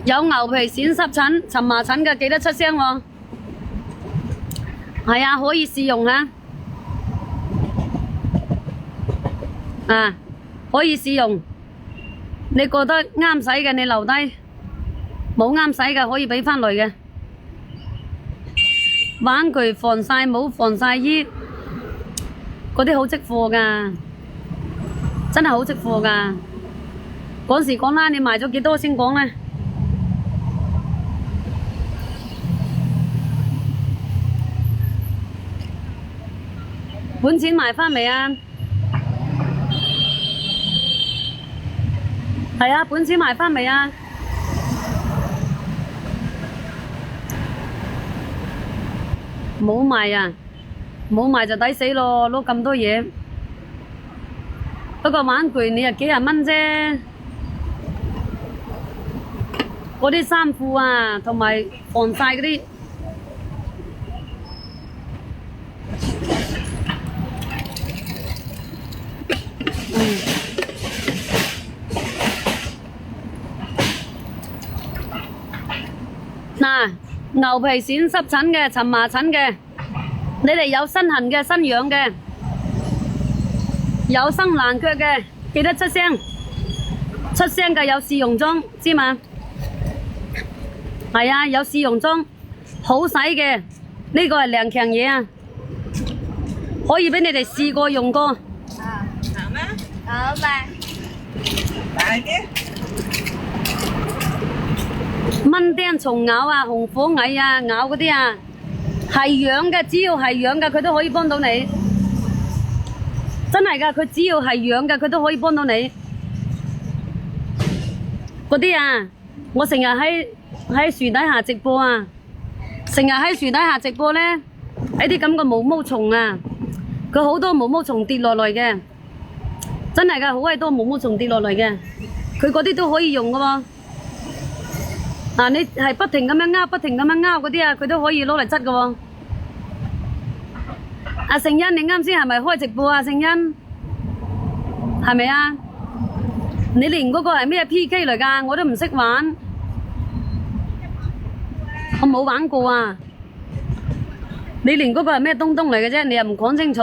有牛皮癬濕疹、蕁麻疹嘅記得出聲喎。係啊，可以試用嚇。啊，可以試用。你覺得啱使嘅你留低，冇啱使嘅可以俾返嚟嘅。玩具、防曬帽、防曬衣，嗰啲好積貨㗎，真係好積貨㗎。講時講啦，你賣咗幾多先講咧？本錢賣返未啊？係啊，本錢賣返未啊？冇賣啊！冇賣就抵死咯，攞咁多嘢。不過玩具你又幾廿蚊啫。嗰啲衫褲啊，同埋防曬嗰啲。嗱，牛皮癬濕疹嘅、蕁麻疹嘅，你哋有身痕嘅、身癢嘅，有生爛腳嘅，記得出聲。出聲嘅有試用裝，知嘛？係啊，有試用裝，好使嘅，呢個係良強嘢啊，可以俾你哋試過用過。好嗎？好吧。大啲。蚊叮蟲咬啊，紅火蟻啊，咬嗰啲啊，係癢嘅，只要係癢嘅，佢都可以幫到你。真係㗎，佢只要係癢嘅，佢都可以幫到你。嗰啲啊，我成日喺樹底下直播啊，成日喺樹底下直播呢，喺啲咁嘅毛毛蟲啊，佢好多毛毛蟲跌落嚟嘅，真係㗎，好鬼多毛毛蟲跌落嚟嘅，佢嗰啲都可以用㗎喎。嗱，你係不停咁樣拗，不停咁樣拗嗰啲啊，佢都可以攞嚟質㗎喎。阿聖欣，你啱先係咪開直播啊？聖欣，係咪啊？你連嗰個係咩 PK 嚟㗎？我都唔識玩，我冇玩過啊。你連嗰個係咩東東嚟嘅啫？你又唔講清楚。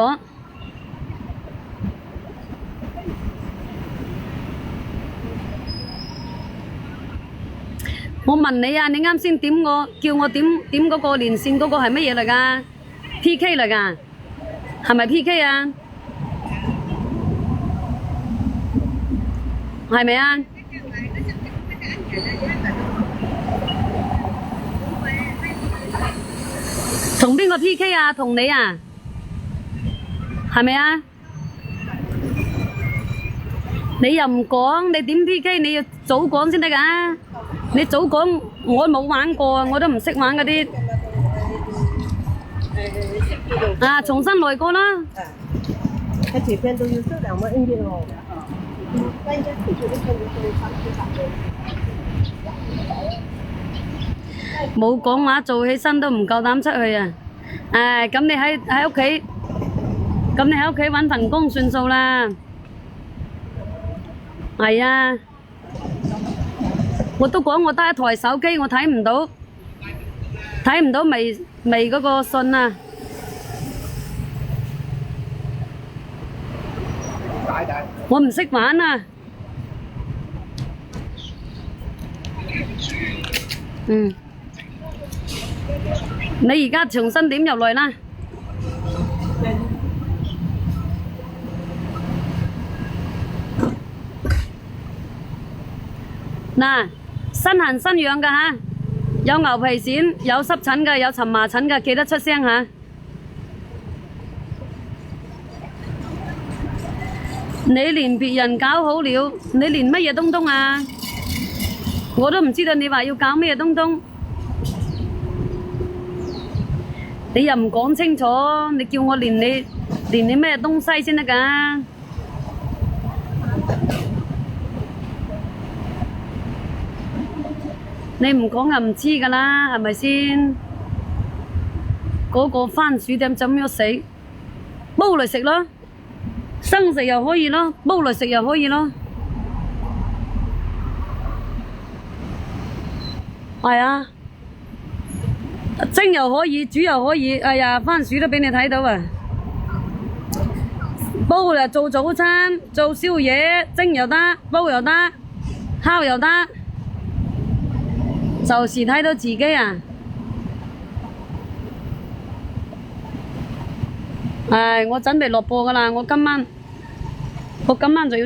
我問你啊，你啱先點我叫我點嗰個連線嗰個係乜嘢嚟㗎 ？PK 嚟㗎，係咪 PK 啊？係咪啊？同邊個 PK 啊？同你啊？係咪啊？你又唔講，你點 PK？你要早講先得㗎。你早講，我冇玩過啊，我都唔識玩嗰啲。啊，重新來過啦。它这边都有这两个 N 的哦。那应该腿就跟冇講話，做起身都唔夠膽出去啊！誒，咁你喺屋企，咁你喺屋企揾份工算數啦。係啊，我都講我得一台手機，我睇唔到微嗰個信啊。我唔識玩啊。嗯。你而家重新點入嚟啦。嗱，身痕身癢嘅嚇，有牛皮癬，有濕疹嘅，有蕁麻疹嘅，記得出聲嚇。你連別人搞好了，你連乜嘢東東啊？我都唔知道你話要搞咩東東。你又唔講清楚，你叫我連你咩東西先得㗎？你唔講就唔知㗎啦，係咪先？嗰個番薯點樣死？煲嚟食咯，生食又可以咯，煲嚟食又可以咯。係啊，蒸又可以，煮又可以。哎呀，番薯都俾你睇到啊！煲又做早餐，做宵夜，蒸又得，煲又得，烤又得，就是睇到自己啊！唉，我準備落播㗎喇，我今晚就要。